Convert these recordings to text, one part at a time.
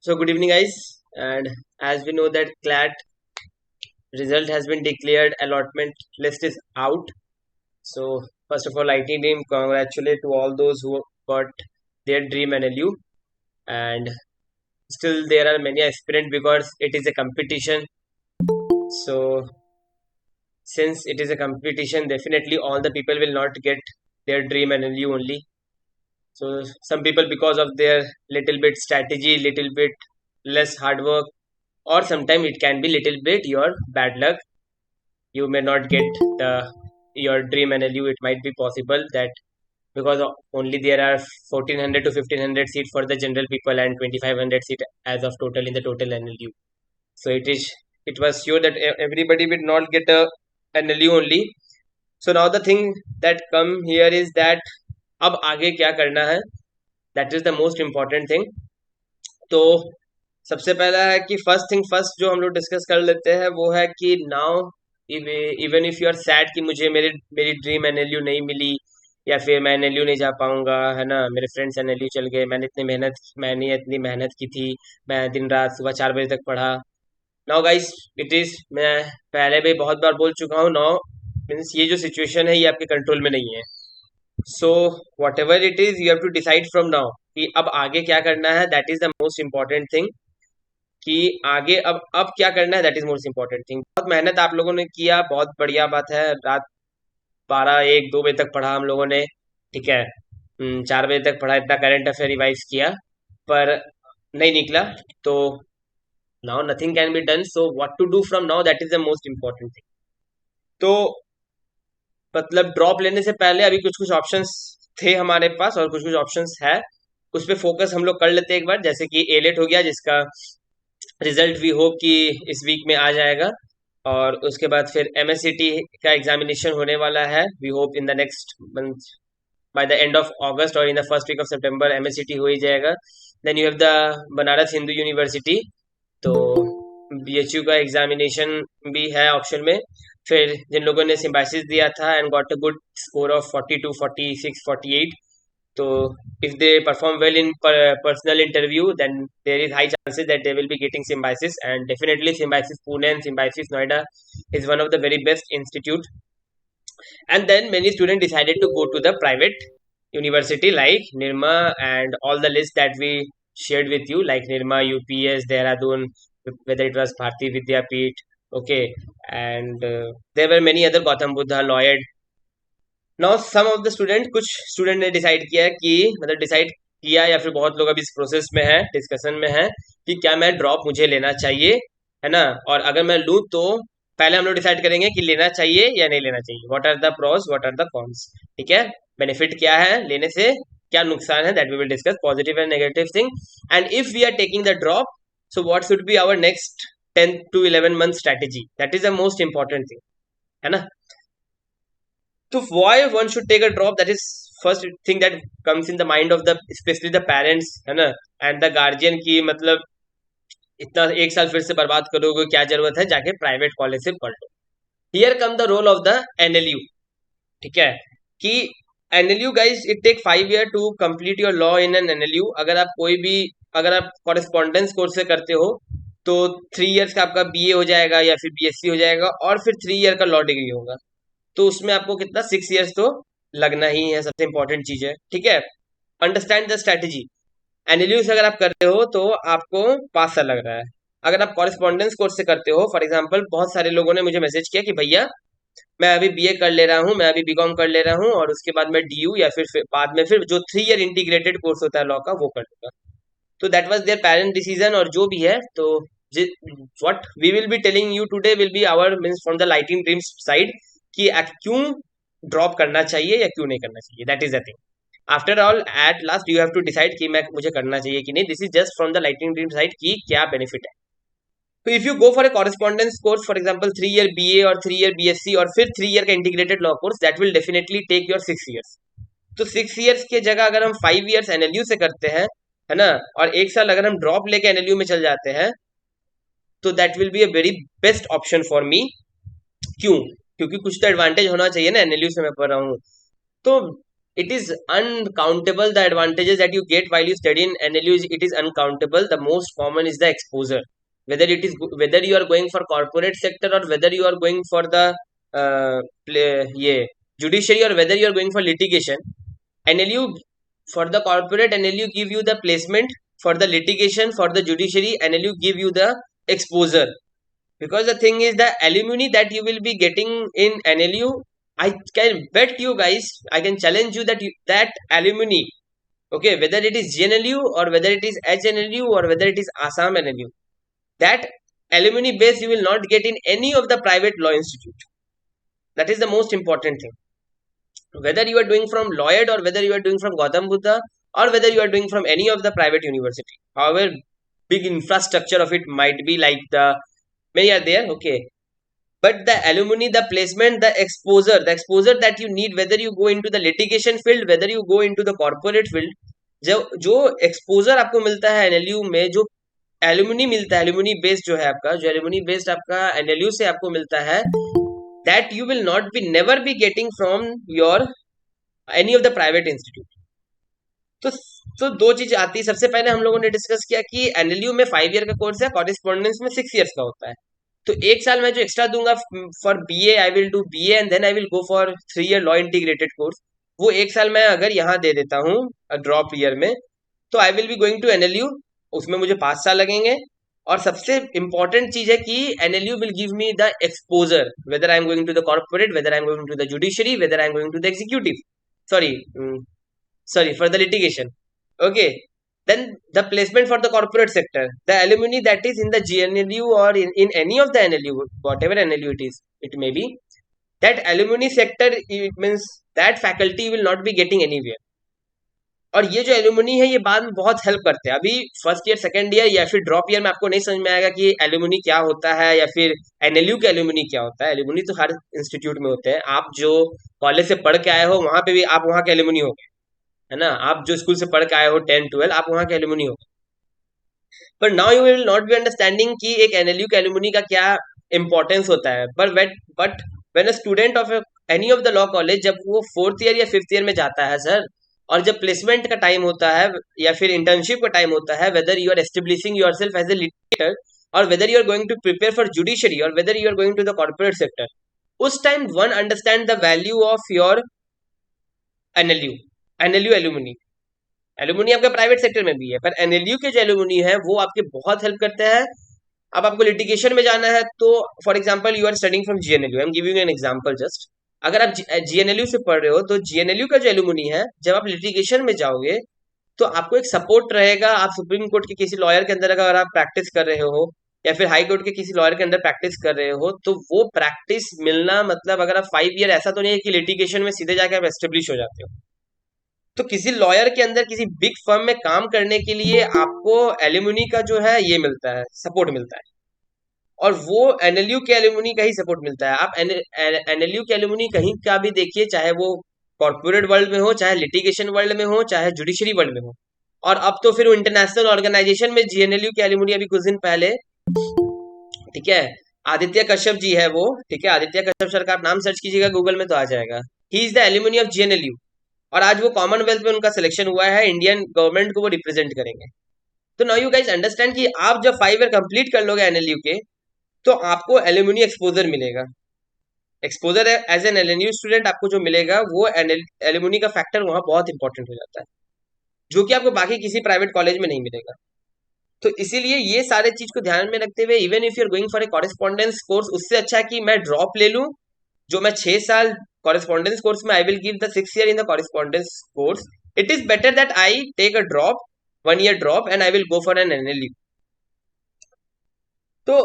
So good evening, guys. And as we know that CLAT result has been declared, allotment list is out. So first of all, IT team, congratulate to all those who got their dream NLU. And still there are many aspirants because it is a competition. So since it is a competition, definitely all the people will not get their dream NLU only. So some people because of their little bit strategy, little bit less hard work, or sometimes it can be little bit your bad luck, you may not get your dream NLU. It might be possible that because only there are 1400 to 1500 seat for the general people and 2500 seat as of total in the total NLU. So it was sure that everybody will not get a NLU only. So now the thing that come here is that अब आगे क्या करना है, that is the most important thing. तो सबसे पहला है कि फर्स्ट थिंग फर्स्ट जो हम लोग डिस्कस कर लेते हैं वो है कि now even if you are sad कि मुझे मेरी मेरी ड्रीम एनएलयू नहीं मिली या फिर मैं एनएलयू नहीं जा पाऊंगा, है ना, मेरे फ्रेंड्स एनएलयू चल गए, मैंने इतनी मेहनत की थी, मैं दिन रात सुबह 4 बजे तक पढ़ा. नाउ गाइस, इट इज, मैं पहले भी बहुत बार बोल चुका हूँ, नाउ मीन्स ये जो सिचुएशन है ये आपके कंट्रोल में नहीं है. So whatever it is, you have to decide from now कि अब आगे क्या करना है. That is the most important thing कि आगे अब क्या करना है. That is most important thing. बहुत मेहनत आप लोगों ने किया, बहुत बढ़िया बात है. रात 12, 1, 2 बजे तक पढ़ा हम लोगों ने, ठीक है. 4 बजे तक पढ़ा, इतना करंट अफेयर रिवाइज किया, पर नहीं निकला. तो now nothing can be done. So what to do from now, that is the most important thing. तो मतलब ड्रॉप लेने से पहले अभी कुछ कुछ ऑप्शंस थे हमारे पास और कुछ कुछ ऑप्शंस है, उस पर फोकस हम लोग कर लेते हैं एक बार. जैसे कि एलेट हो गया, जिसका रिजल्ट वी होप कि इस वीक में आ जाएगा. और उसके बाद फिर एमएससीटी का एग्जामिनेशन होने वाला है, we hope in the next month, by the end of August और in the first week of September MSCT हो ही जाएगा. Then you have the Banaras Hindu university, तो बीएचयू का एग्जामिनेशन भी है ऑप्शन में. फिर जिन लोगों ने सिम्बाइसिस दिया था and got a good score of 42, 46, 48, so if they perform well in personal interview, then there is high chances that they will be getting Symbiosis. And definitely Symbiosis Pune and Symbiosis Noida is one of the very best institute. And then many students decided to go to the private university like Nirma and all the list that we shared with you, like Nirma, UPS, Dehradun, whether it was Bharti Vidyapeeth, okay, and there were many other, Gautam Buddha, Lloyd. Now some of the student, कुछ student ने decide किया कि मतलब decide किया या फिर बहुत लोग अभी इस प्रोसेस में है, डिस्कशन में है कि क्या मैं ड्रॉप मुझे लेना चाहिए, है ना. और अगर मैं लूँ तो पहले हम लोग डिसाइड करेंगे कि लेना चाहिए या नहीं लेना चाहिए. What are the pros, what are the cons, ठीक है. बेनिफिट क्या है लेने से, क्या नुकसान है, that we will discuss, positive and negative thing. And if we are taking the drop, so what should be our next 10 to 11 month strategy. That is the most important thing, है ना. So why one should take a drop, that is first thing that comes in the mind of the especially the parents, है ना, and the guardian की मतलब इतना एक साल फिर से बर्बाद करोगे, क्या जरूरत है, जाके प्राइवेट कॉलेज से पढ़ लो. Here come the role of the NLU, ठीक है, कि NLU guys, it take 5 years to complete your law in an NLU. अगर आप कॉरेस्पॉन्डेंस कोर्स से करते हो तो 3 years का आपका बीए हो जाएगा या फिर बीएससी हो जाएगा और फिर 3 year का लॉ डिग्री होगा. तो उसमें आपको कितना 6 years तो लगना ही है, सबसे इंपॉर्टेंट चीज है, ठीक है. Understand the strategy. एनएलयू से अगर आप कर रहे हो तो आपको 5 साल लग रहा है. अगर आप कॉरेस्पॉन्डेंस कोर्स से करते हो, फॉर एग्जाम्पल बहुत सारे लोगों ने मुझे मैसेज किया कि भैया मैं अभी बीए कर ले रहा हूँ, मैं अभी बीकॉम कर ले रहा हूँ और उसके बाद मैं डीयू या फिर बाद में फिर जो 3 year इंटीग्रेटेड कोर्स होता है लॉ का वो कर लूंगा. तो that was their parent decision और जो भी है. तो what we will be telling you today will be our means from the Lighting Dreams side कि क्यों ड्रॉप करना चाहिए या क्यों नहीं करना चाहिए. That is the thing. After all at last you have to decide कि मैं मुझे करना चाहिए कि नहीं. This is just from the Lighting Dream side कि क्या बेनिफिट है. तो if you go for a correspondence course, for example 3 year BA और 3 year बीएससी और फिर 3 year का integrated law course, that will definitely take your 6 years. तो 6 years के जगह अगर हम 5 years एनएलयू से करते हैं, है ना, और एक साल अगर हम ड्रॉप लेके एनएलयू में चल जाते हैं, तो that will be a very best option for me. क्यों? क्योंकि कुछ तो एडवांटेज होना चाहिए ना, एनएलयू से मैं पढ़ रहा हूँ. तो it is uncountable. The advantages that you get while you study in NLU it is uncountable. The most common is the exposure. Whether you are going for corporate sector or whether you are going for the judiciary or whether you are going for litigation, NLU for the corporate NLU give you the placement, for the litigation for the judiciary NLU give you the exposure. Because the thing is, the alumni that you will be getting in NLU, I can bet you guys, I can challenge you that that alumni, okay, whether it is GNLU or whether it is HNLU or whether it is Assam NLU, that alumni base you will not get in any of the private law institute. That is the most important thing. Whether you are doing from Lloyd or whether you are doing from Gautam Buddha or whether you are doing from any of the private university, however big infrastructure of it might be, like the many are there, okay, but the alumni, the placement, the exposure that you need, whether you go into the litigation field, whether you go into the corporate field, जो exposure आपको मिलता है NLU में, जो alumni मिलता है, alumni based जो है आपका, जो एलुमनी बेस्ड आपका एनएलयू से आपको मिलता है, that you will not be never be getting from your any of the private institute. तो दो चीज आती है. सबसे पहले हम लोगों ने डिस्कस किया कि एनएलयू में 5 ईयर का कोर्स है, कॉरेस्पॉन्डेंस में 6 ईयर्स का होता है. तो एक साल में जो एक्स्ट्रा दूंगा for BA, I will do BA and then I will go for 3 year law integrated course. वो एक साल मैं अगर यहाँ दे देता हूँ ड्रॉप ईयर में, तो I will be going to NLU, उसमें मुझे 5 साल लगेंगे. और सबसे इंपॉर्टेंट चीज है कि NLU will give me the exposure, whether I am going to the corporate, whether I am going to the judiciary, whether I am going to the executive, sorry for the litigation, okay. Then the placement for the corporate sector, the alumni that is in the GNLU or in any of the NLU, whatever NLU it may be, that alumni sector, it means that faculty will not be getting anywhere. और ये जो alumni है ये बाद में बहुत help करते हैं. अभी फर्स्ट ईयर, सेकंड ईयर या फिर ड्रॉप ईयर में आपको नहीं समझ में आएगा कि एलुमनी क्या होता है या फिर एनएलयू के एलुमनी क्या होता है. एलुमनी तो हर इंस्टीट्यूट में होते हैं. आप जो कॉलेज से पढ़ के आए हो वहां पे भी आप वहां के एलुमनी हो, है ना. आप जो स्कूल से पढ़ के आए हो 10-12, आप वहां के एलुमनी हो. But now you will not be understanding कि एक एनएलयू के एलुमनी का क्या इंपॉर्टेंस होता है. But when a student of any of the law college, जब वो 4th ईयर या 5th ईयर में जाता है सर, और जब प्लेसमेंट का टाइम होता है या फिर इंटर्नशिप का टाइम होता है, whether you are establishing yourself as a litigator और whether you are going to prepare for judiciary और whether you are going to the corporate sector, उस time one understand the value of your NLU. NLU alumni, alumni आपका private sector में भी है, पर NLU के जो एलुमनी है वो आपके बहुत हेल्प करते हैं. अब आपको लिटिगेशन में जाना है तो for example you are studying from GNLU, I am giving an example just. अगर आप जीएनएलयू से पढ़ रहे हो तो जीएनएलयू का जो एलुमनी है, जब आप लिटिगेशन में जाओगे तो आपको एक सपोर्ट रहेगा. आप सुप्रीम कोर्ट के किसी लॉयर के अंदर अगर आप प्रैक्टिस कर रहे हो या फिर हाई कोर्ट के किसी लॉयर के अंदर प्रैक्टिस कर रहे हो, तो वो प्रैक्टिस मिलना, मतलब अगर आप 5 ईयर, ऐसा तो नहीं है कि लिटिगेशन में सीधे जाकर आप एस्टेब्लिश हो जाते हो. तो किसी लॉयर के अंदर किसी बिग फर्म में काम करने के लिए आपको एलुमनी का जो है ये मिलता है, सपोर्ट मिलता है. और वो एनएलयू के एलुमनी का ही सपोर्ट मिलता है. आप एनएलयू के एलुमनी कहीं का भी देखिए, चाहे वो कॉर्पोरेट वर्ल्ड में हो, चाहे लिटिगेशन वर्ल्ड में हो, चाहे जुडिशरी वर्ल्ड में हो. और अब तो फिर इंटरनेशनल ऑर्गेनाइजेशन में जीएनएलयू के एलुमनी, अभी कुछ दिन पहले, ठीक है, आदित्य कश्यप जी है वो, ठीक है, आदित्य कश्यप सर का आप नाम सर्च कीजिएगा गूगल में तो आ जाएगा. He is the alumni of GNLU. और आज वो कॉमनवेल्थ में उनका सिलेक्शन हुआ है, इंडियन गवर्नमेंट को वो रिप्रेजेंट करेंगे. तो नाउ यू गाइस अंडरस्टैंड कि आप जब 5 ईयर कंप्लीट कर लोगे एनएलयू के, तो आपको एलुमनी एक्सपोजर मिलेगा. एक्सपोजर एज एन एलएनयू स्टूडेंट आपको जो मिलेगा वो एलुमनी का फैक्टर वहां बहुत इंपॉर्टेंट हो जाता है, जो कि आपको बाकी किसी प्राइवेट कॉलेज में नहीं मिलेगा. तो इसीलिए ये सारे चीज को ध्यान में रखते हुए, even if you are going for a correspondence course, उससे अच्छा है कि मैं ड्रॉप ले लूं, जो मैं 6 साल कॉरेस्पॉन्डेंस कोर्स में, I will give the 6 year in the correspondence course. It is better that I take a drop, 1 year drop, and I will go for an NLU. तो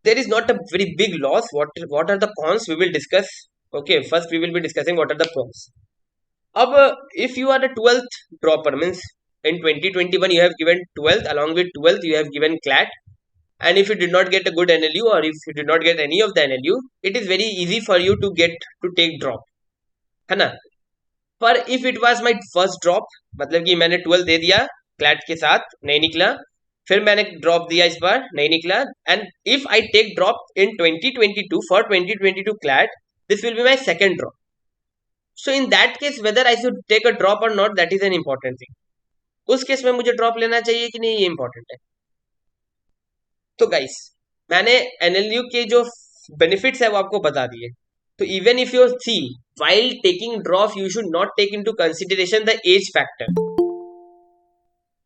there is not a very big loss. What are the cons we will discuss. Okay, first we will be discussing what are the cons. Ab if you are a 12th dropper, means in 2021 you have given 12th, along with 12th you have given CLAT, and if you did not get a good NLU or if you did not get any of the NLU, it is very easy for you to take drop, है ना. पर if it was my first drop, मतलब कि मैंने 12 दे दिया CLAT के साथ, नहीं निकला, फिर मैंने ड्रॉप दिया, इस बार नहीं निकला, and if I take drop in 2022 for 2022 CLAT, this will be my second drop. So in that case whether I should take a drop और not, that is an important thing. उस केस में मुझे ड्रॉप लेना चाहिए कि नहीं, ये इंपॉर्टेंट है। तो गाइस, मैंने एनएलयू के जो बेनिफिट्स है वो आपको बता दिए। तो even if you see while taking drop you should not take into consideration the age factor.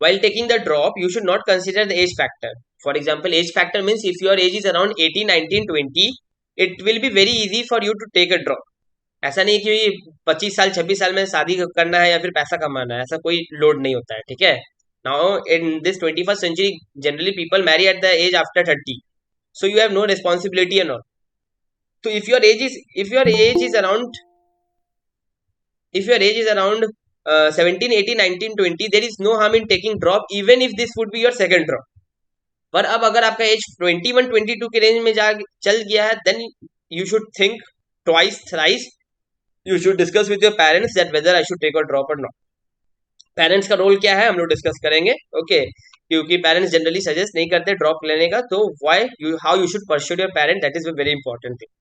While taking the drop you should not consider the age factor. For example, age factor means if your age is around 18, 19, 20, it will be very easy for you to take a drop. ऐसा नहीं कि 25 साल 26 साल में शादी करना है या फिर पैसा कमाना है, ऐसा कोई लोड नहीं होता है, ठीक है। Now in this 21st century generally people marry at the age after 30, so you have no responsibility and all. So if your age is around if your age is around 17, 18, 19, 20, there is no harm in taking drop even if this would be your second drop. पर अब अगर आपका as 21, 22 के range में जा चल गया है, then you should think twice thrice, you should discuss with your parents that whether I should take a drop और नॉट। पेरेंट्स का रोल क्या है हम लोग डिस्कस करेंगे, ओके। क्योंकि पेरेंट्स जनरली सजेस्ट नहीं करते ड्रॉप लेने का, तो why you how you should pursue your parent, that is a very important thing.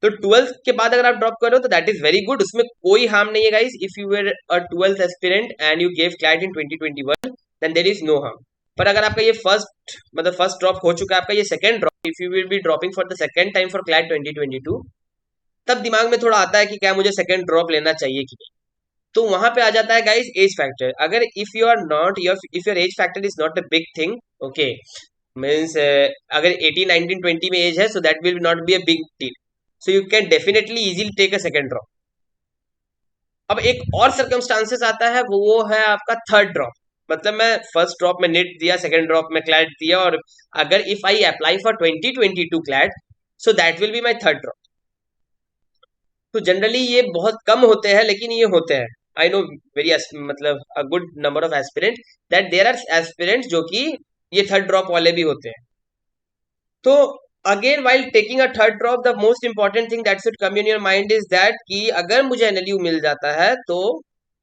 तो 12th के बाद अगर आप ड्रॉप करो तो दैट इज वेरी गुड, उसमें कोई हार्म नहीं है guys. If you were a 12th aspirant and you gave CLAT in 2021 then there is no harm. पर अगर आपका ये फर्स्ट ड्रॉप हो चुका है, आपका ये second drop, if you will B dropping for the second time for CLAT 2022, तब दिमाग में थोड़ा आता है कि क्या मुझे सेकंड ड्रॉप लेना चाहिए कि नहीं। तो वहां पे आ जाता है गाइस एज फैक्टर। अगर if you are not if your age factor is not a big thing, okay, means अगर 18, 19, 20 में एज है, so that will not be a big deal, so you can definitely easily take a second drop. अब एक और circumstances आता है, वो है आपका थर्ड ड्रॉप। मतलब मैं फर्स्ट ड्रॉप में नेट दिया, सेकंड ड्रॉप में क्लैट दिया, और अगर if I apply for 2022 CLAT, so that will be my third drop. तो जनरली ये बहुत कम होते हैं, लेकिन ये होते हैं। आई नो वेरी मतलब a good number of aspirant that there are aspirants जो कि ये थर्ड ड्रॉप वाले भी होते हैं। तो again while taking a third drop, the most important thing that should come in your mind is that कि अगर मुझे NLU मिल जाता है तो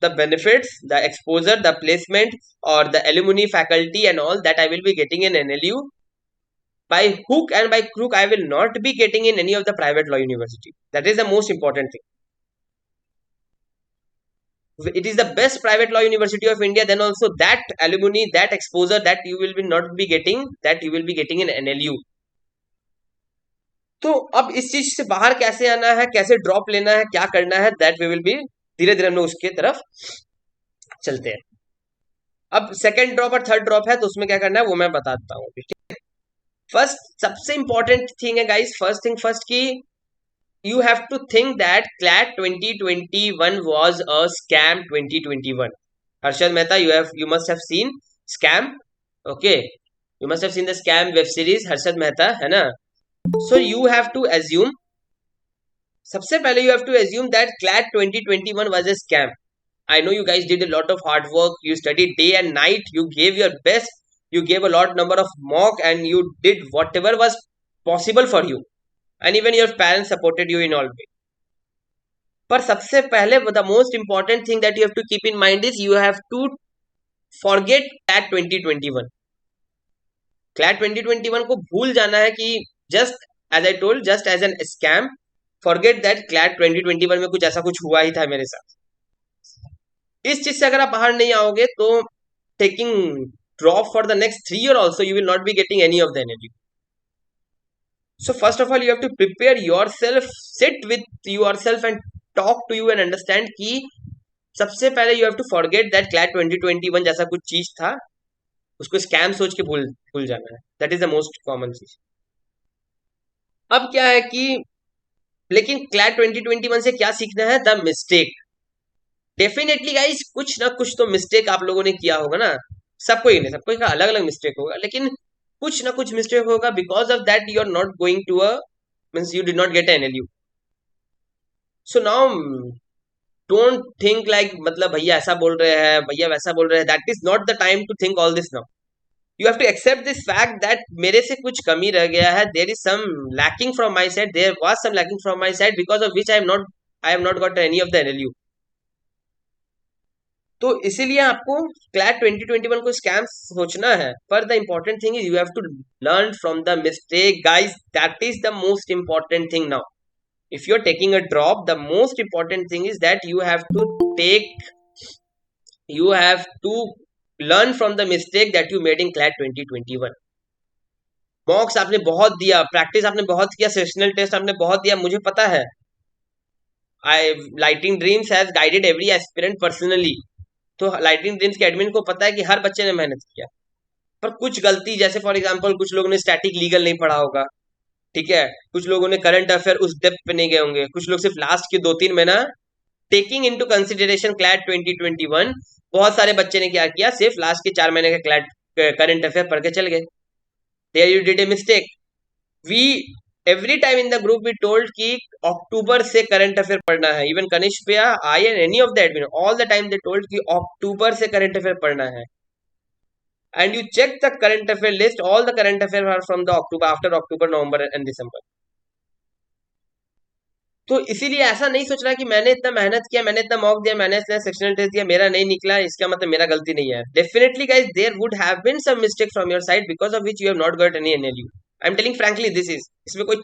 the benefits, the exposure, the placement or the alumni faculty and all that I will be getting in NLU, by hook and by crook I will not be getting in any of the private law university. That is the most important thing. It is the best private law university of India, then also that alumni, that exposure that you will be not be getting, that you will be getting in NLU. तो अब इस चीज से बाहर कैसे आना है, कैसे ड्रॉप लेना है, क्या करना है, दैट वी विल बी धीरे धीरे हम लोग उसके तरफ चलते हैं। अब सेकंड ड्रॉप और थर्ड ड्रॉप है, तो उसमें क्या करना है वो मैं बताता हूँ, ठीक है। फर्स्ट सबसे इंपॉर्टेंट थिंग है गाइस, फर्स्ट थिंग फर्स्ट की you have to think that CLAT 2021 was a scam 2021. Harshad Mehta, you must have seen Scam, okay, you must have seen the Scam web series Harshad Mehta, है ना। So you have to assume, सबसे पहले you have to assume that CLAT 2021 was a scam. I know you guys did a lot of hard work, you studied day and night, you gave your best, you gave a lot number of mock and you did whatever was possible for you, and even your parents supported you in all way. पर सबसे पहले the most important thing that you have to keep in mind is you have to forget CLAT 2021. CLAT 2021 को भूल जाना है कि just as I told, just as an scam, forget that CLAT 2021 में कुछ ऐसा कुछ हुआ ही था मेरे साथ। इस चीज से अगर आप बाहर नहीं आओगे तो taking drop for the next 3 years also you will not be getting any of the energy. So first of all you have to prepare yourself, sit with yourself and talk to you and understand कि सबसे पहले you have to forget that CLAT 2021 जैसा कुछ चीज था, उसको scam सोच के भूल जाना है। That is the most common चीज। अब क्या है कि लेकिन CLAT 2021 से क्या सीखना है, द मिस्टेक। डेफिनेटली गाइस कुछ ना कुछ तो मिस्टेक आप लोगों ने किया होगा ना, सबको ही नहीं, सबको का अलग अलग मिस्टेक होगा, लेकिन कुछ ना कुछ मिस्टेक होगा। Because of that you are not going to a means you did not get an NLU. So now don't think like मतलब भैया ऐसा बोल रहे हैं, भैया वैसा बोल रहे हैं, that is not the time to think all this now. You have to accept this fact that मेरे से कुछ कमी रह गया है, there is some lacking from my side, there was some lacking from my side because of which I have not got any of the NLU. तो इसीलिए आपको CLAT 2021 को स्कैम सोचना है, पर the important thing is you have to learn from the mistake guys, that is the most important thing now. if you're taking a drop, the most important thing is that you have to learn from the mistake that you made in CLAT 2021. मॉक्स आपने बहुत दिया, practice आपने बहुत किया, sessional test आपने बहुत दिया, मुझे पता है. I lighting dreams has guided every aspirant personally. तो लाइटिंग ड्रीम्स के एडमिन को पता है कि हर बच्चे ने मेहनत किया, पर कुछ गलती, जैसे फॉर एग्जांपल कुछ लोगों ने स्टैटिक लीगल नहीं पढ़ा होगा, ठीक है, कुछ लोगों ने करंट अफेयर उस डेप्थ पे नहीं गए होंगे, कुछ लोग सिर्फ लास्ट के 2-3 महीना टेकिंग इनटू कंसिडरेशन क्लैट 2021. बहुत सारे बच्चे ने क्या किया, सिर्फ लास्ट के 4 महीने का क्लैट करंट अफेयर पढ़ के चल गए. There you did a mistake. We every time in the group we told कि अक्टूबर से करंट अफेयर पढ़ना है. इवन कनिष्क भैया, I and any of the admin, all the time they told कि अक्टूबर से करंट अफेयर पढ़ना है. And you check the current affair list, all the current affairs are from the October, after October, November and December. तो इसीलिए ऐसा नहीं सोचना कि मैंने इतना मेहनत किया, मैंने इतना मॉक दिया, मैंने इतना सेक्शनल टेस्ट दिया, मेरा नहीं निकला, इसका मतलब मेरा गलती नहीं है. Definitely guys, there would have been some mistake from your side because of which you have not got any NLU. I am telling frankly, this is, इसमें कोई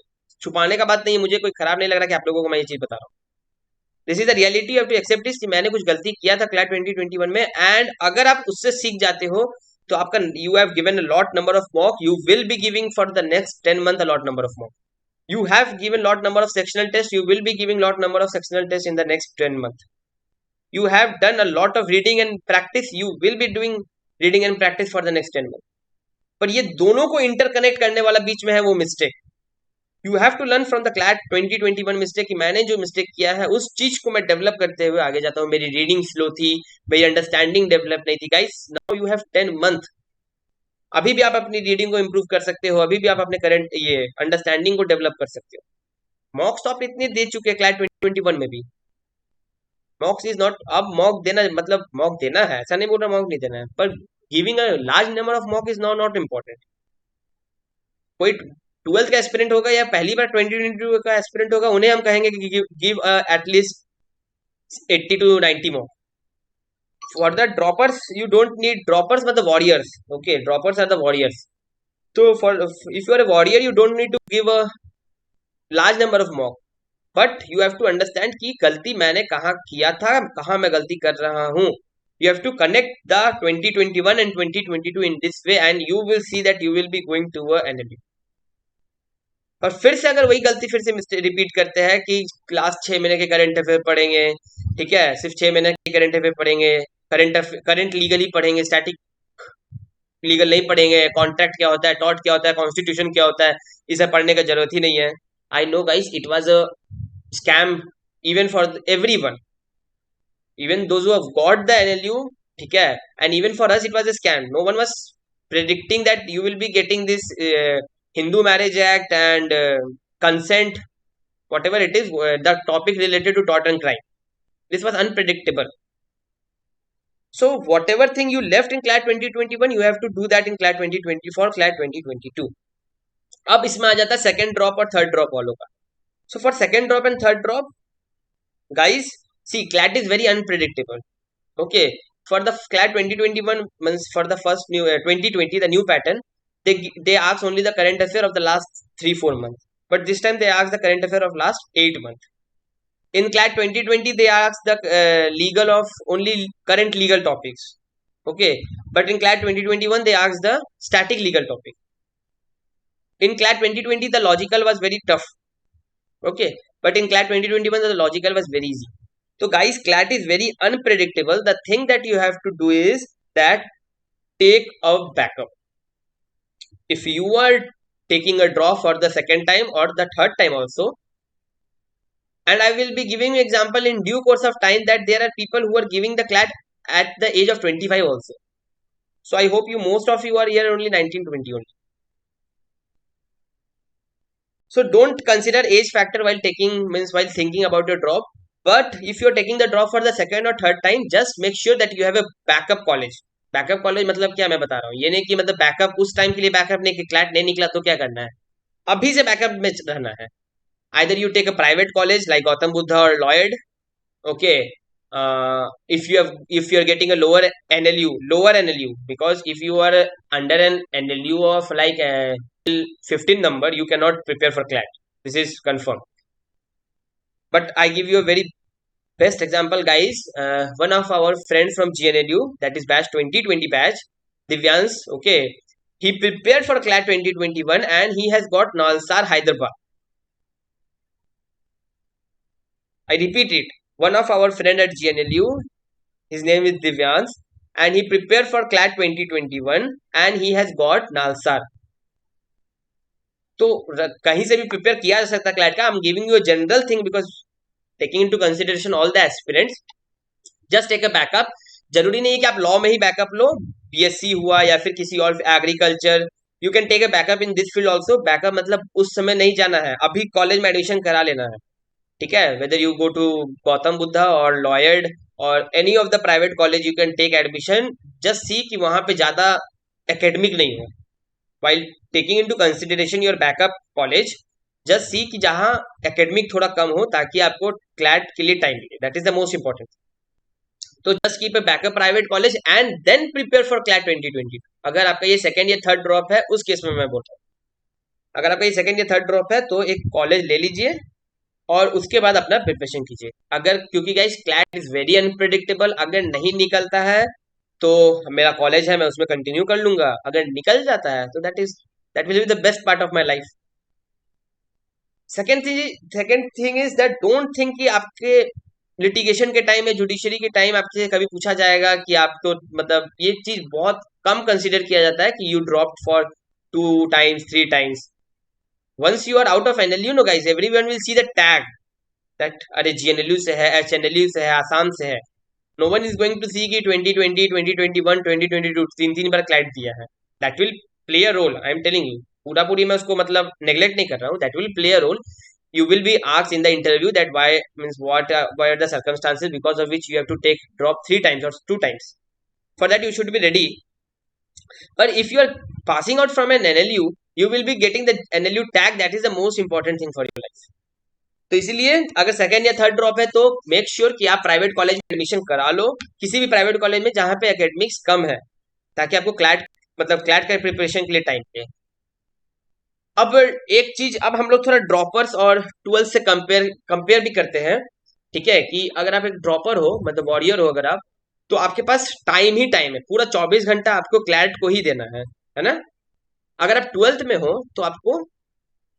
छुपाने का बात नहीं है. मुझे कोई खराब नहीं लग रहा कि आप लोगों को मैं ये चीज बता रहा हूँ. This is the reality, you have to accept this कि मैंने कुछ गलती किया था क्लास 2021 में. एंड अगर आप उससे सीख जाते हो तो आपका, you have given a lot number of mock, you will be giving for the next 10 month a lot number of mock. You have given lot number of sectional tests, you will be giving lot number of sectional tests in the next 10 months. You have done a lot of reading and practice, you will be doing reading and practice for the next 10 months. पर ये दोनों को interconnect करने वाला बीच में है वो mistake. You have to learn from the CLAT 2021 mistake कि मैंने जो मिस्टेक किया है उस चीज को मैं डेवलप करते हुए आगे जाता हूँ. मेरी रीडिंग स्लो थी, मेरी अंडरस्टैंडिंग डेवलप नहीं थी. Guys, now you have 10 month, अभी भी आप अपनी रीडिंग को इंप्रूव कर सकते हो, अभी भी आप अपने करंट ये अंडरस्टैंडिंग को डेवलप कर सकते हो. मॉक्स तो आप इतने दे चुके हैं क्लैट 2021 में भी. मॉक्स इज नॉट, अब मॉक देना मतलब मॉक देना है, ऐसा नहीं बोल रहा मॉक नहीं देना है, पर giving a large number of mock is not important. कोई 12th का एस्पिरेंट होगा या पहली बार 2022 का एस्पिरेंट होगा, उन्हें हम कहेंगे कि give at least 80 to 90 mock. For the droppers, you don't need droppers but the warriors. Okay, droppers are the warriors. So for, if you are a warrior, you don't need to give a large number of mock, but you have to understand कि गलती मैंने कहाँ किया था, कहाँ मैं गलती कर रहा हूँ. You have to connect the 2021 and 2022 in this way and you will see that you will be going to a NLP. पर फिर से अगर वही गलती फिर से रिपीट करते हैं कि क्लास 6 महीने के करंट अफेयर पढ़ेंगे, ठीक है, सिर्फ 6 महीने के करंट अफेयर पढ़ेंगे, करंट लीगली पढ़ेंगे, स्टैटिक लीगल नहीं पढ़ेंगे, कॉन्ट्रैक्ट क्या होता है, टॉट क्या होता है, कॉन्स्टिट्यूशन क्या होता है, इसे पढ़ने का जरूरत ही नहीं है. I know guys, it was a scam even for everyone, even those who have got the NLU, ठीक है, and even for us it was a scam. No one was predicting that you will be getting this Hindu Marriage Act and consent, whatever it is, the topic related to tort and crime. This was unpredictable. So whatever thing you left in CLAT 2021, you have to do that in CLAT 2020 for CLAT 2022. अब इसमें आ जाता है second drop और third drop वालों का. So for second drop and third drop, guys, see, CLAT is very unpredictable. Okay, for the CLAT 2021 means for the first new 2020, the new pattern, they ask only the current affair of the last 3-4 months, but this time they ask the current affair of last 8 months. In CLAT 2020 they ask the legal of only current legal topics, okay, but in CLAT 2021 they ask the static legal topic. In CLAT 2020 the logical was very tough, okay, but in CLAT 2021 the logical was very easy. So guys, CLAT is very unpredictable. The thing that you have to do is that take a backup. If you are taking a draw for the second time or the third time also, and I will be giving you example in due course of time that there are people who are giving the CLAT at the age of 25 also. So I hope you, most of you are here only 19-20 only. So don't consider age factor while while thinking about your drop. But if you are taking the drop for the second or third time, just make sure that you have a backup college. Backup college मतलब क्या मैं बता रहा हूँ, ये नहीं कि मतलब बैकअप उस टाइम के लिए बैकअप नहीं, कि क्लैट नहीं निकला तो क्या करना है, अभी से बैकअप में रहना है. Either you take a private college like Gautam Buddha और Lloyd, okay, if you are getting a lower NLU, because if you are under an NLU of like 15 number, you cannot prepare for CLAT. This is confirmed. But I give you a very best example, guys. One of our friends from GNLU, that is batch 2020 batch, Divyans, okay, he prepared for CLAT 2021 and he has got Nalsar Hyderabad. I repeat it. One of our friend at GNLU, his name is Divyans, and he prepared for CLAT 2021 and he has got Nalsar. तो कहीं से भी prepare किया जा सकता है CLAT का. I am giving you a general thing because taking into consideration all the aspirants. Just take a backup. जरूरी नहीं है कि आप लॉ में ही बैकअप लो. बीएससी हुआ या फिर किसी और agriculture, you can take a backup in this field also. Backup मतलब उस समय नहीं जाना है, अभी कॉलेज में एडमिशन करा लेना है. ठीक है, whether you go to Gautam Buddha और लॉयड और any of the private college, you can take admission. Just see कि वहां पे ज्यादा एकेडमिक नहीं हो. while taking into consideration your backup college, just see कि जहाँ एकेडमिक थोड़ा कम हो ताकि आपको क्लैट के लिए टाइम मिले. That is the most important. तो just keep a backup private college and then prepare for CLAT 2020. अगर आपका ये सेकंड या थर्ड ड्रॉप है, उस केस में मैं बोल रहा हूँ, अगर आपका ये सेकंड या थर्ड ड्रॉप है तो एक कॉलेज ले लीजिए और उसके बाद अपना प्रिपरेशन कीजिए. अगर क्योंकि guys CLAT is very unpredictable, अगर नहीं निकलता है तो मेरा कॉलेज है, मैं उसमें कंटिन्यू कर लूंगा. अगर निकल जाता है तो that will be the best part of my life. Second thing is that don't think कि आपके लिटिगेशन के टाइम या जुडिशरी के टाइम आपसे कभी पूछा जाएगा कि आप तो मतलब ये चीज बहुत कम कंसिडर किया जाता है कि you drop for 2 times 3 times. Once you are out of NLU, no guys, everyone will see the tag that अरे जीएनएलयू से है, एचएनएलयू से है, आसाम से है. No one is going to see कि 2020 2021 2022 तीन बार क्लैट दिया है. That will play a role. I am telling you, पूरा पूरी मैं उसको मतलब नेग्लेक्ट नहीं कर रहा हूँ. That will play a role. You will be asked in the interview that why means what are the circumstances because of which you have to take drop 3 times or 2 times. For that you should be ready. But if you are passing out from an NLU, you will be getting the NLU tag. That is the most important thing for your life. तो इसीलिए अगर second या third drop है तो make sure कि आप private college में admission करा लो, किसी भी प्राइवेट कॉलेज में जहां पे एकेडमिक्स कम है, ताकि आपको क्लैट मतलब क्लैट का प्रिपरेशन के लिए टाइम पे. अब एक चीज, अब हम लोग थोड़ा ड्रॉपर्स और ट्वेल्थ से कंपेयर भी करते हैं. ठीक है, कि अगर आप एक ड्रॉपर हो मतलब वॉरियर हो अगर आप, तो आपके पास टाइम ही टाइम है, पूरा 24 घंटा आपको क्लैट को ही देना है ना. अगर आप ट्वेल्थ में हो तो आपको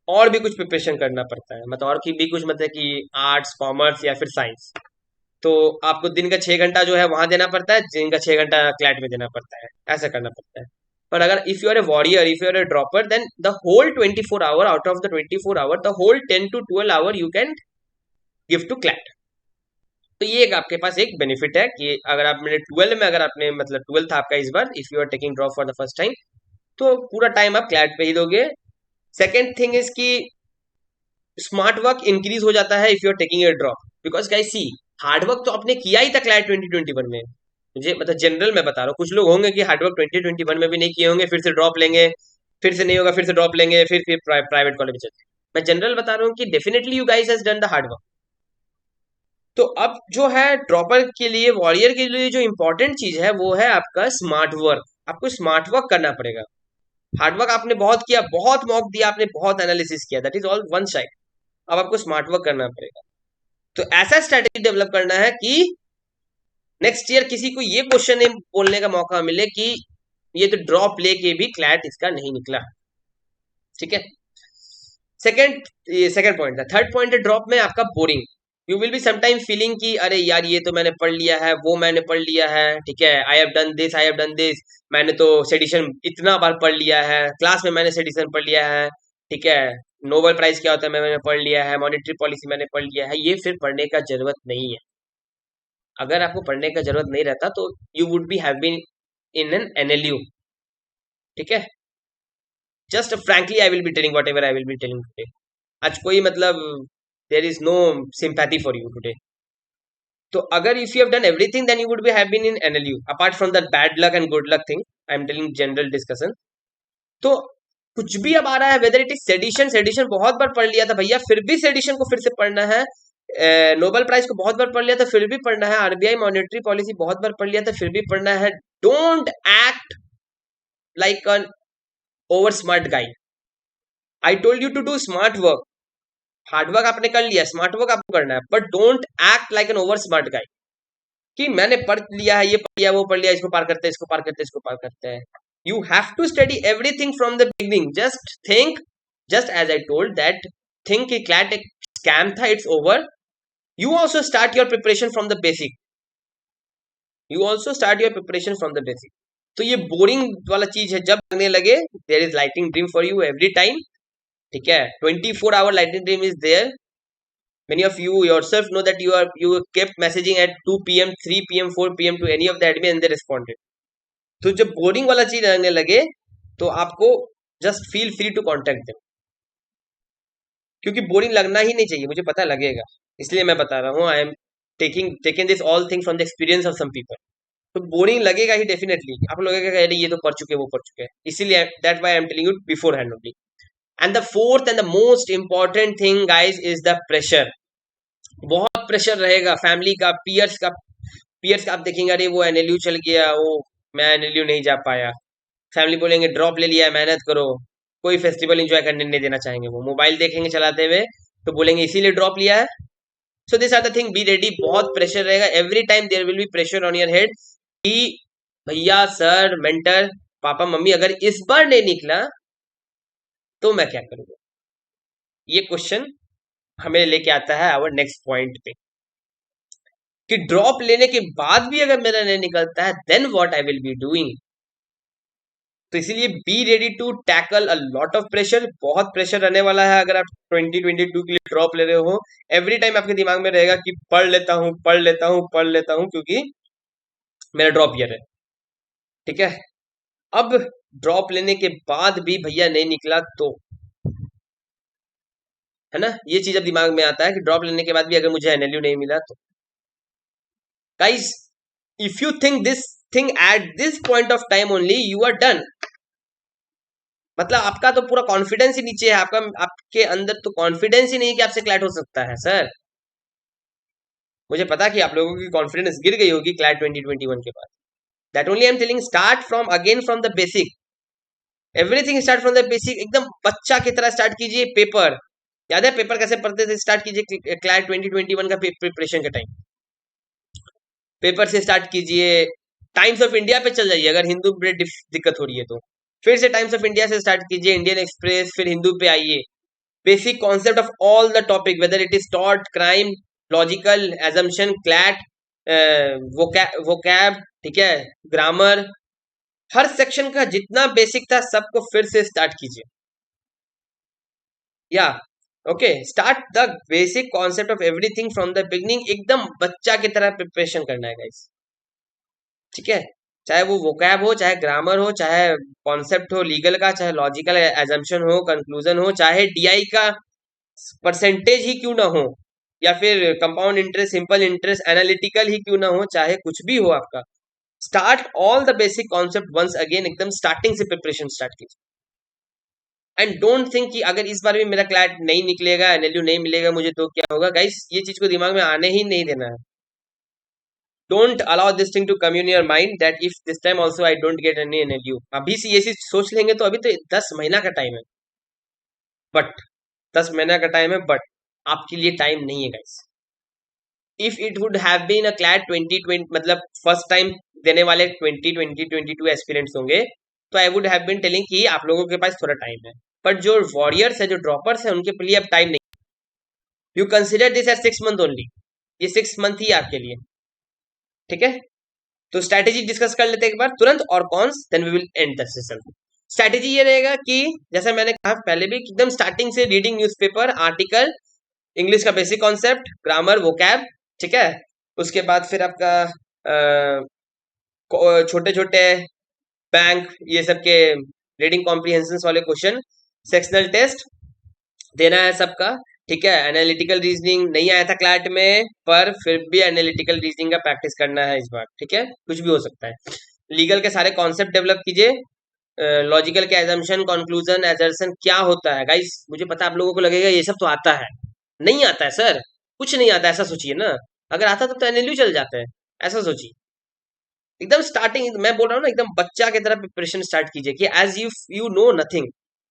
और भी कुछ प्रिपरेशन करना पड़ता है, मतलब और की भी कुछ मतलब कि आर्ट्स कॉमर्स या फिर साइंस. तो आपको दिन का 6 घंटा जो है वहां देना पड़ता है, दिन का 6 घंटा क्लैट में देना पड़ता है, ऐसा करना पड़ता है. पर अगर if you are a warrior, if you are a dropper, then the whole 24 hour, out of the 24 hour, the whole 10 to 12 hour you can give to CLAT. तो ये एक आपके पास एक बेनिफिट है कि अगर आप मेरे 12 में अगर आपने मतलब 12th आपका इस बार, if you are taking drop for the first time, तो पूरा टाइम आप क्लैट पे ही दोगे. सेकेंड थिंग इज कि स्मार्ट वर्क इंक्रीज हो जाता है if you are taking a drop. Because guys see, hard work तो आपने किया ही था क्लैट 2021 में. मुझे मतलब जनरल में बता रहा हूँ, कुछ लोग होंगे कि हार्ड वर्क 2021 में भी नहीं किए होंगे, फिर से ड्रॉप लेंगे, फिर से नहीं होगा, फिर से ड्रॉप लेंगे, फिर प्राइवेट कॉलेज में चलते. मैं जनरल बता रहा हूँ कि definitely you guys has done the hard work. तो अब जो है ड्रॉपर के लिए, वॉरियर के लिए जो इंपॉर्टेंट चीज है वो है आपका स्मार्ट वर्क. आपको स्मार्ट वर्क करना पड़ेगा. हार्ड वर्क आपने बहुत किया, बहुत मॉक दिया, आपने बहुत एनालिसिस किया, that is all one side. अब आपको स्मार्ट वर्क करना पड़ेगा. तो ऐसा स्ट्रेटेजी डेवलप करना है कि नेक्स्ट ईयर किसी को ये क्वेश्चन नहीं बोलने का मौका मिले कि ये तो ड्रॉप लेके भी क्लैट इसका नहीं निकला. ठीक है, सेकंड पॉइंट था. थर्ड पॉइंट है ड्रॉप में आपका boring. You will B sometime feeling कि अरे यार ये तो मैंने पढ़ लिया है, वो मैंने पढ़ लिया है, ठीक है, I have done this, I have done this, मैंने तो सेडिशन इतना बार पढ़ लिया है, क्लास में मैंने सेडिशन पढ़ लिया है, ठीक है, नोबेल प्राइज क्या होता है मैंने पढ़ लिया है, मॉनेटरी पॉलिसी मैंने पढ़ लिया है. ये फिर पढ़ने का जरूरत नहीं है. अगर आपको पढ़ने का जरूरत नहीं रहता तो you would be have been in an NLU. ठीक है, just frankly I will be telling whatever I will be telling today. आज कोई मतलब there is no sympathy for you today. तो अगर if you have done everything then you would be have been in NLU, apart from that bad luck and good luck thing. I am telling general discussion. तो कुछ भी अब आ रहा है, whether it is sedition, sedition बहुत बार पढ़ लिया था भैया, फिर भी सेडिशन को फिर से पढ़ना है. नोबेल प्राइज को बहुत बार पढ़ लिया था, फिर भी पढ़ना है. आरबीआई मॉनेटरी पॉलिसी बहुत बार पढ़ लिया था, फिर भी पढ़ना है. Don't act like an over smart guy. I told you to do smart work. Hard work आपने कर लिया, स्मार्ट वर्क आपको करना है, but don't act like an over smart guy कि मैंने पढ़ लिया है, ये पढ़ लिया, वो पढ़ लिया, इसको पार करते हैं, इसको पार करते हैं, इसको पार करते हैं. You have to study everything from the beginning. Just think, just as I told that, think कि CLAT एक scam था, it's over. You also start your preparation from the basic. You also start your preparation from the basic. तो ये boring वाला चीज है, जब लगने लगे there is lightning dream for you every time. ठीक है, 24 hour lightning dream is there. Many of you yourself know that you kept messaging at 2 p.m., 3 p.m., 4 p.m. to any of the admin and they responded. तो जब boring वाला चीज लगने लगे तो आपको just feel free to contact them, क्योंकि boring लगना ही नहीं चाहिए, मुझे पता लगेगा, इसलिए मैं बता रहा हूँ. I am taking this all thing from the experience of some people. तो बोरिंग लगेगा ही डेफिनेटली, आप लोग अरे ये तो पढ़ चुके, वो पढ़ चुके हैं, इसीलिए that why I am telling you beforehand only. And the fourth and the most important thing guys is the pressure. बहुत प्रेशर रहेगा फैमिली का, पियर्स का आप देखेंगे अरे वो एनएलयू चल गया, वो मैं एनएलयू नहीं जा पाया. फैमिली बोलेंगे ड्रॉप ले लिया, मेहनत करो. कोई फेस्टिवल एंजॉय करने नहीं देना चाहेंगे, वो मोबाइल देखेंगे चलाते हुए तो बोलेंगे इसीलिए ड्रॉप लिया है. So this are the thing, be ready. बहुत प्रेशर रहेगा, every time there will be pressure on your head कि भैया, सर, मेंटर, पापा, मम्मी, अगर इस बार नहीं निकला तो मैं क्या करूंगा. ये क्वेश्चन हमें लेके आता है आवर नेक्स्ट पॉइंट पे कि ड्रॉप लेने के बाद भी अगर मेरा नहीं निकलता है then what I will be doing. तो इसीलिए be ready to tackle a lot of pressure. बहुत प्रेशर रहने वाला है अगर आप 2022 के लिए ड्रॉप ले रहे हो. एवरी टाइम आपके दिमाग में रहेगा कि पढ़ लेता हूँ, पढ़ लेता हूँ, पढ़ लेता हूँ, क्योंकि मेरा ड्रॉप ईयर है. ठीक है, अब ड्रॉप लेने के बाद भी भैया नहीं निकला तो, है ना, ये चीज अब दिमाग में आता है कि ड्रॉप लेने के बाद भी अगर मुझे एनएलयू नहीं मिला तो. Guys, if you think this thing at this point of time only, you are done. मतलब आपका तो पूरा कॉन्फिडेंस ही नीचे है, आपके अंदर तो कॉन्फिडेंस ही नहीं कि आपसे क्लैट हो सकता है. सर, मुझे पता कि आप लोगों की कॉन्फिडेंस गिर गई होगी क्लैट 2021 के बाद. That only I am telling, start from again from the basic. Everything start from the basic. एकदम बच्चा की तरह स्टार्ट कीजिए. पेपर याद है, पेपर कैसे पढ़ते थे? स्टार्ट कीजिए क्लैट 2021 का प्रिपरेशन के टाइम, पेपर से स्टार्ट कीजिए. टाइम्स ऑफ इंडिया पे चल जाइए अगर हिंदू में दिक्कत हो रही है तो. फिर से टाइम्स ऑफ इंडिया से स्टार्ट कीजिए, इंडियन एक्सप्रेस, फिर हिंदू पे आइए. Basic concept of all the topic, whether it is taught, crime, logical, assumption, CLAT, vocab, ठीक है, ग्रामर, हर सेक्शन का जितना बेसिक था सबको फिर से स्टार्ट कीजिए. या okay, start the basic concept of everything from the beginning. एकदम बच्चा की तरह प्रिपरेशन करना है गाइस. ठीक है, चाहे वो वोकैब हो, चाहे ग्रामर हो, चाहे कॉन्सेप्ट हो लीगल का, चाहे लॉजिकल एजम्पशन हो, कंक्लूजन हो, चाहे डीआई का परसेंटेज ही क्यों ना हो, या फिर compound interest, simple interest, analytical ही क्यों ना हो, चाहे कुछ भी हो आपका. Start all the basic concept once again, एकदम स्टार्टिंग से प्रिपरेशन स्टार्ट कीजिए. एंड डोंट थिंक कि अगर इस बार भी मेरा क्लैट नहीं निकलेगा, एनएलयू नहीं मिलेगा मुझे तो क्या होगा. गाइस, ये चीज को दिमाग में आने ही नहीं देना है. Don't allow this thing to come in your mind that if this time also I don't get any NLU. अभी से ये चीज सोच लेंगे तो अभी तो 10 महीना का टाइम है, बट 10 महीना का टाइम है, बट आपके लिए टाइम नहीं है guys. If it would have been a CLAT 2020, मतलब फर्स्ट टाइम देने वाले 2022 एस्पिरेंट्स होंगे, तो I would have been telling कि आप लोगों के पास थोड़ा टाइम है. बट जो वॉरियर्स है, जो ड्रॉपर्स है, उनके लिए अब टाइम नहीं. You consider this as 6 month only. ये 6 मंथ ही आपके लिए. ठीक है, तो स्ट्रैटेजी डिस्कस कर लेते हैं एक बार तुरंत, और cons, then we will end the session. Strategy ये रहेगा कि जैसा मैंने कहा पहले भी, एकदम स्टार्टिंग से रीडिंग न्यूज़पेपर, आर्टिकल, इंग्लिश का बेसिक कॉन्सेप्ट, ग्रामर, वोकैब. ठीक है, उसके बाद फिर आपका छोटे छोटे बैंक, ये सब के रीडिंग कॉम्प्रिहेंशन वाले क्वेश्चन, सेक्शनल टेस्ट देना है सबका. ठीक है, एनालिटिकल रीजनिंग नहीं आया था क्लैट में, पर फिर भी एनालिटिकल रीजनिंग का प्रैक्टिस करना है इस बार. ठीक है, कुछ भी हो सकता है. लीगल के सारे कॉन्सेप्ट डेवलप कीजिए. लॉजिकल के एजम्पशन, कंक्लूजन, एजर्शन क्या होता है गाइस, मुझे पता आप लोगों को लगेगा ये सब तो आता है. नहीं आता है सर, कुछ नहीं आता, ऐसा सोचिए ना. अगर आता तो एनएलयू चल जाता है, ऐसा सोचिए. एकदम स्टार्टिंग, मैं बोल रहा हूँ ना, एकदम बच्चा की तरह प्रिपरेशन स्टार्ट कीजिए कि एज यू नो नथिंग.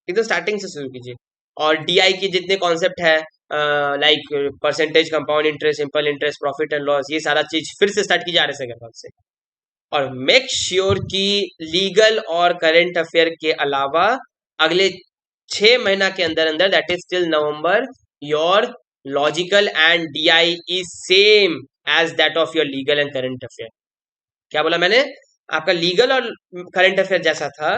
एकदम स्टार्टिंग से शुरू कीजिए. और डीआई के जितने कॉन्सेप्ट है, like percentage, compound interest, simple interest, profit and loss, ये सारा चीज फिर से स्टार्ट की जा रही है से। और मेक श्योर कि लीगल और करंट अफेयर के अलावा अगले 6 महीना के अंदर अंदर, that is till November, your logical and DI is same as that of your legal and current affair. क्या बोला मैंने? आपका लीगल और करंट अफेयर जैसा था,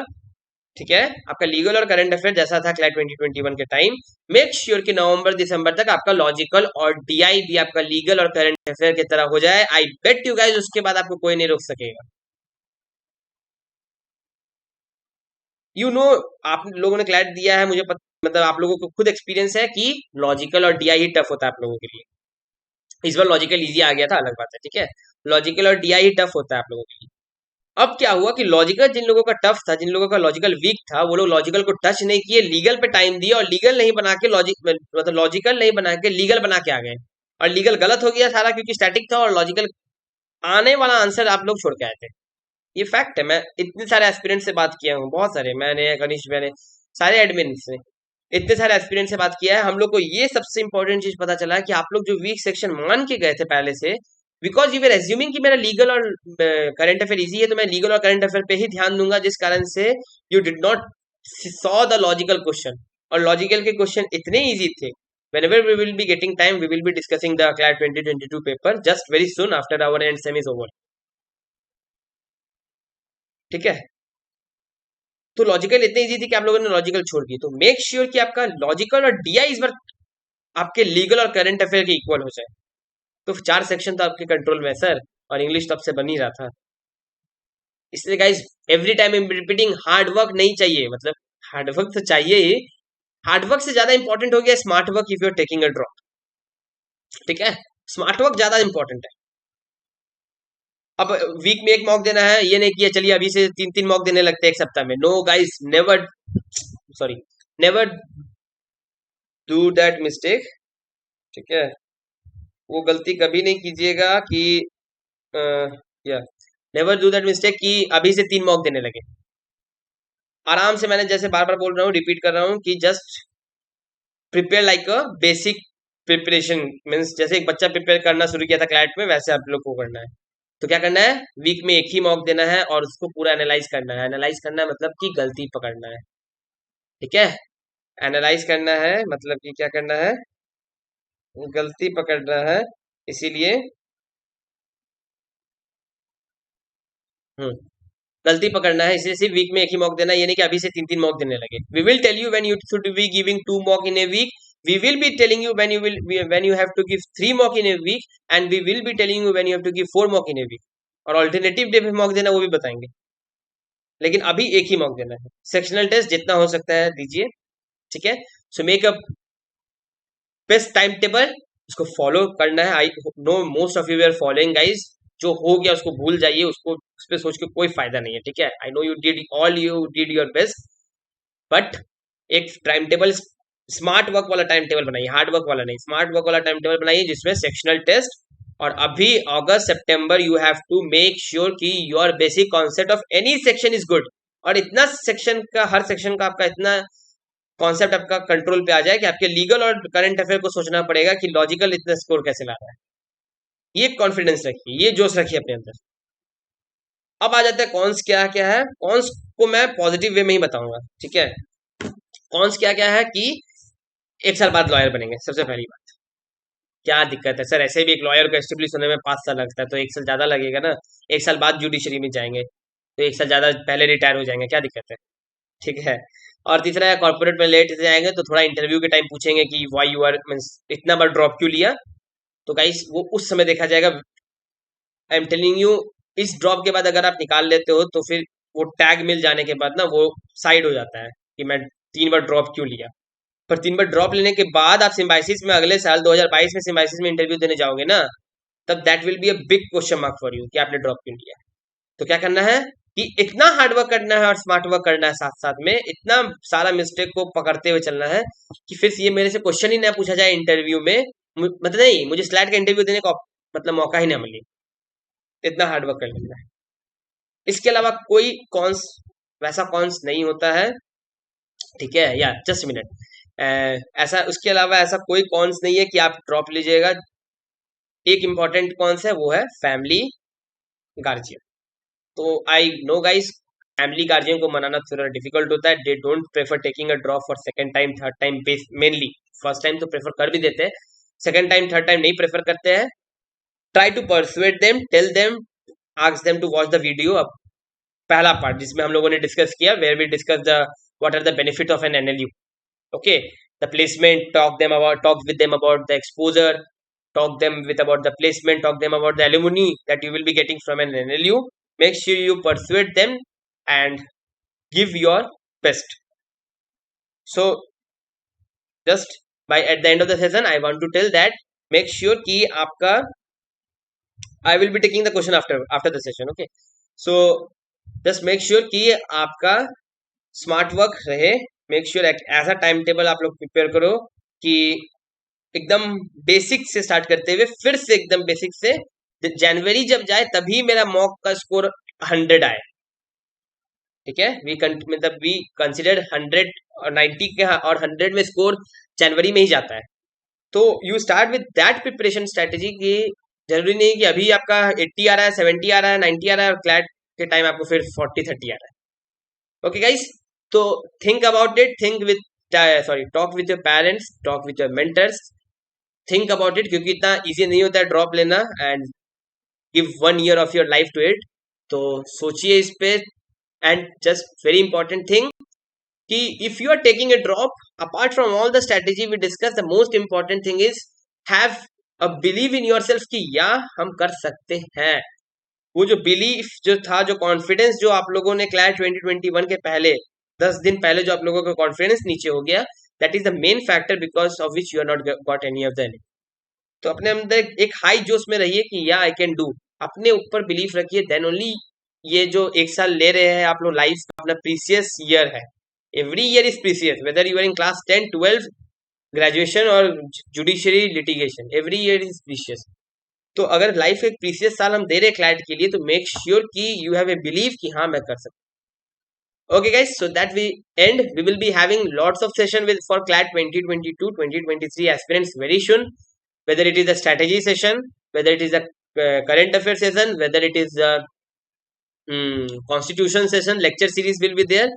ठीक है, आपका लीगल और करंट अफेयर जैसा था क्लैट 2021 के टाइम, मेक श्योर कि नवंबर दिसंबर तक आपका लॉजिकल और डीआई भी आपका लीगल और करंट अफेयर की तरह हो जाए। आई बेट यू गाइस उसके बाद आपको कोई नहीं रोक सकेगा। यू नो, आप लोगों ने क्लैट दिया है, मुझे मतलब आप लोगों को खुद एक्सपीरियंस है कि लॉजिकल और डीआई ही टफ होता है आप लोगों के लिए। इस बार लॉजिकल इजी आ गया था, अलग बात है, ठीक है। लॉजिकल और डीआई ही टफ होता है आप लोगों के लिए। अब क्या हुआ कि लॉजिकल जिन लोगों का टफ था, जिन लोगों का लॉजिकल वीक था, वो लोग लॉजिकल को टच नहीं किए, लीगल पे टाइम दिया, और लीगल नहीं बना के लॉजिक, मतलब लॉजिकल नहीं बना के लीगल बना के आ गए। और लीगल गलत हो गया सारा, क्योंकि स्टैटिक था, और लॉजिकल आने वाला आंसर आप लोग छोड़ के आए थे। ये फैक्ट है। मैं इतने सारे एस्पिरेंट से बात किया हूँ, बहुत सारे, मैंने, कनिष्ठ, मैंने, सारे एडमिन से इतने सारे एस्पिरेंट से बात किया है। हम लोग को ये सबसे इंपॉर्टेंट चीज पता चला है कि आप लोग जो वीक सेक्शन मान के गए थे पहले से, बिकॉज यू वर एज्यूमिंग कि मेरा लीगल और करंट अफेयर इजी है, तो मैं लीगल और करंट अफेयर पे ही ध्यान दूंगा, जिस कारण से you did not saw the logical question. और लॉजिकल के क्वेश्चन इतने इजी थे। whenever we will be getting time, we will be discussing the CLAT 2022 paper just very soon after our end sem is over, ठीक है। तो logical इतने easy थी कि आप लोगों ने लॉजिकल छोड़ दिए। तो मेक श्योर कि आपका लॉजिकल और डीआई इस बार आपके लीगल और करंट अफेयर के इक्वल हो जाए। तो 4 सेक्शन तो आपके कंट्रोल में है सर, और इंग्लिश तो आपसे बन ही रहा था। इसलिए guys, every time repeating, hard work नहीं चाहिए, मतलब हार्ड वर्क तो चाहिए ही, हार्ड वर्क से ज्यादा इंपॉर्टेंट हो गया smart work if you are taking a drop, ठीक है। स्मार्ट वर्क ज्यादा इंपॉर्टेंट है। अब वीक में एक मॉक देना है, ये नहीं किया चलिए अभी से 3-3 मॉक देने लगते हैं एक सप्ताह में। No guys, never, sorry, never do that mistake, ठीक है। वो गलती कभी नहीं कीजिएगा कि या नेवर डू दैट मिस्टेक कि अभी से 3 मॉक देने लगे। आराम से, मैंने जैसे बार बार बोल रहा हूँ, रिपीट कर रहा हूँ कि just prepare like a basic preparation, means जैसे एक बच्चा प्रिपेयर करना शुरू किया था क्लैट में, वैसे आप लोग को करना है। तो क्या करना है, वीक में एक ही मॉक देना है और उसको पूरा एनालाइज करना है। एनालाइज करना है मतलब कि गलती पकड़ना है, ठीक है। एनालाइज करना है मतलब कि क्या करना है, गलती पकड़ना है। इसीलिए हम्म गलती पकड़ना है, इसलिए सिर्फ वीक में एक ही मॉक देना, ये नहीं कि अभी से 3-3 मॉक देने लगे। We will tell you when you should be giving 2 mock in a week, we will be telling you when you have to give 3 mock in a week, and we will be telling you when you have to give 4 mock in a week. और alternative day पे mock देना वो भी बताएंगे, लेकिन अभी एक ही mock देना है। सेक्शनल टेस्ट जितना हो सकता है दीजिए, ठीक है। So make a best time table, उसको फॉलो करना है। I know most of you are following guys. जो हो गया उसको भूल जाइए, उसको उस पर सोच के कोई फायदा नहीं है, ठीक है। I know you did your best, but एक टाइम टेबल, स्मार्ट वर्क वाला टाइम टेबल बनाइए, हार्ड वर्क वाला नहीं, स्मार्ट वर्क वाला टाइम टेबल बनाइए, जिसमें सेक्शनल टेस्ट, और अभी अगस्त सितंबर you have to make sure कि your basic concept of any section is good. और इतना सेक्शन का, हर सेक्शन का आपका इतना कॉन्सेप्ट आपका कंट्रोल पे आ जाए कि आपके लीगल और करंट अफेयर को सोचना पड़ेगा कि लॉजिकल इतना स्कोर कैसे ला रहा है। ये कॉन्फिडेंस रखिए, ये जोश रखिए अपने अंदर। अब आ जाता है कॉन्स, क्या क्या है। कॉन्स को मैं पॉजिटिव वे में ही बताऊंगा, ठीक है। कॉन्स क्या क्या है कि 1 साल बाद लॉयर बनेंगे, सबसे पहली बात। क्या दिक्कत है सर, ऐसे भी एक लॉयर को एस्टेब्लिश होने में 5 साल लगता है, तो 1 साल ज्यादा लगेगा ना। 1 साल बाद जुडिशरी में जाएंगे, तो 1 साल ज्यादा पहले रिटायर हो जाएंगे, क्या दिक्कत है, ठीक है। और तीसरा है, कॉर्पोरेट में लेट से जाएंगे तो थोड़ा इंटरव्यू के टाइम पूछेंगे कि वाई यू आर, मीन्स इतना बार ड्रॉप क्यों लिया। तो गाइस वो उस समय देखा जाएगा। आई एम टेलिंग यू, इस ड्रॉप के बाद अगर आप निकाल लेते हो तो फिर वो टैग मिल जाने के बाद ना वो साइड हो जाता है कि मैं 3 बार ड्रॉप क्यों लिया। पर 3 बार ड्रॉप लेने के बाद आप सिम्बाइसिस में अगले साल 2022 में सिम्बाइसिस में इंटरव्यू देने जाओगे ना, तब that will be a big question mark for you कि आपने ड्रॉप क्यों लिया। तो क्या करना है कि इतना हार्ड वर्क करना है और स्मार्ट वर्क करना है साथ साथ में, इतना सारा मिस्टेक को पकड़ते हुए चलना है कि फिर ये मेरे से क्वेश्चन ही ना पूछा जाए इंटरव्यू में, मतलब नहीं, मुझे स्लाइड का इंटरव्यू देने का मतलब मौका ही ना मिले। इतना हार्ड वर्क कर लेना है। इसके अलावा कोई कॉन्स, वैसा कॉन्स नहीं होता है, ठीक है। या जस्ट मिनट, ऐसा उसके अलावा ऐसा कोई कॉन्स नहीं है कि आप ड्रॉप लीजिएगा। एक इम्पॉर्टेंट कॉन्स है, वो है फैमिली गार्जियन। तो I know guys, family guardian को मनाना थोड़ा डिफिकल्ट होता है। They don't prefer taking a drop for second time third time base mainly. First time तो प्रेफर कर भी देते हैं, सेकंड टाइम थर्ड टाइम नहीं प्रेफर करते हैं। Try to persuade them, tell them, ask them to watch the video. अब पहला पार्ट जिसमें हम लोगों ने डिस्कस किया, where we discuss the what are the benefit of an NLU. okay, the placement, talk with them about the exposure, talk them with about the placement, talk them about the alumni that you will be getting from an NLU. Make sure you persuade them and give your best. So just by at the end of the session I want to tell that make sure कि आपका I will be taking the question after the session. Okay, so just make sure कि आपका smart work रहे। Make sure ऐसा time table आप लोग prepare करो कि एकदम बेसिक से स्टार्ट करते हुए फिर से एकदम बेसिक से जनवरी जब जाए तभी मेरा मॉक का स्कोर 100 आए। ठीक है, मतलब वी कंसिडर 100 और 90 के और 100 में स्कोर जनवरी में ही जाता है। तो you start with that preparation strategy की जरूरी नहीं कि अभी आपका 80 आ रहा है, 70 आ रहा है, 90 आ रहा है और क्लैट के टाइम आपको फिर 40-30 आ रहा है। ओके गाइस, तो think about it, talk with your parents, talk with your mentors, think about it, क्योंकि इतना easy नहीं होता है ड्रॉप लेना and give 1 year of your life to it। तो सोचिए इस पे। and just very important thing कि if you are taking a drop, apart from all the strategy we discussed, the most important thing is have a belief in yourself कि या हम कर सकते हैं। वो जो बिलीफ जो था, जो कॉन्फिडेंस जो आप लोगों ने क्लैट 2021 के पहले 10 दिन पहले जो आप लोगों का कॉन्फिडेंस नीचे हो गया, that is the main factor because of which you are not got any of the enemy. तो अपने अंदर एक हाई जोश में रहिए कि या आई कैन डू, अपने ऊपर बिलीफ रखिए, देन ओनली ये जो एक साल ले रहे हैं आप लोग लाइफ का अपना प्रीसियस ईयर है। Every year is precious, whether you are in class 10, 12, graduation और judiciary litigation, every year is precious. तो अगर लाइफ एक प्रीसियस साल हम दे रहे क्लैट के लिए, तो मेक श्योर कि यू हैव ए बिलीव कि हाँ मैं कर सकता हूँ। Okay guys, so that we end, we will be having lots of session with for CLAT 2022-2023 aspirants very soon, whether it is a strategy session, whether it is a current affairs session, whether it is a constitution session, lecture series will be there.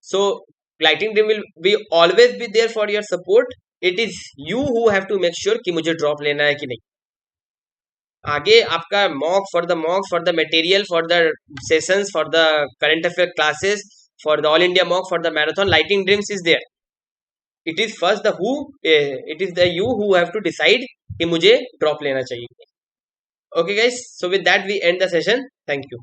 So lighting team will be always be there for your support. It is you who have to make sure कि मुझे drop लेना है कि नहीं। आगे आपका mock for the material, for the sessions, for the current affair classes, for the all India mock, for the marathon, lighting dreams is there. It is first the who, it is the you who have to decide कि मुझे drop लेना चाहिए। Okay guys, so with that we end the session. Thank you.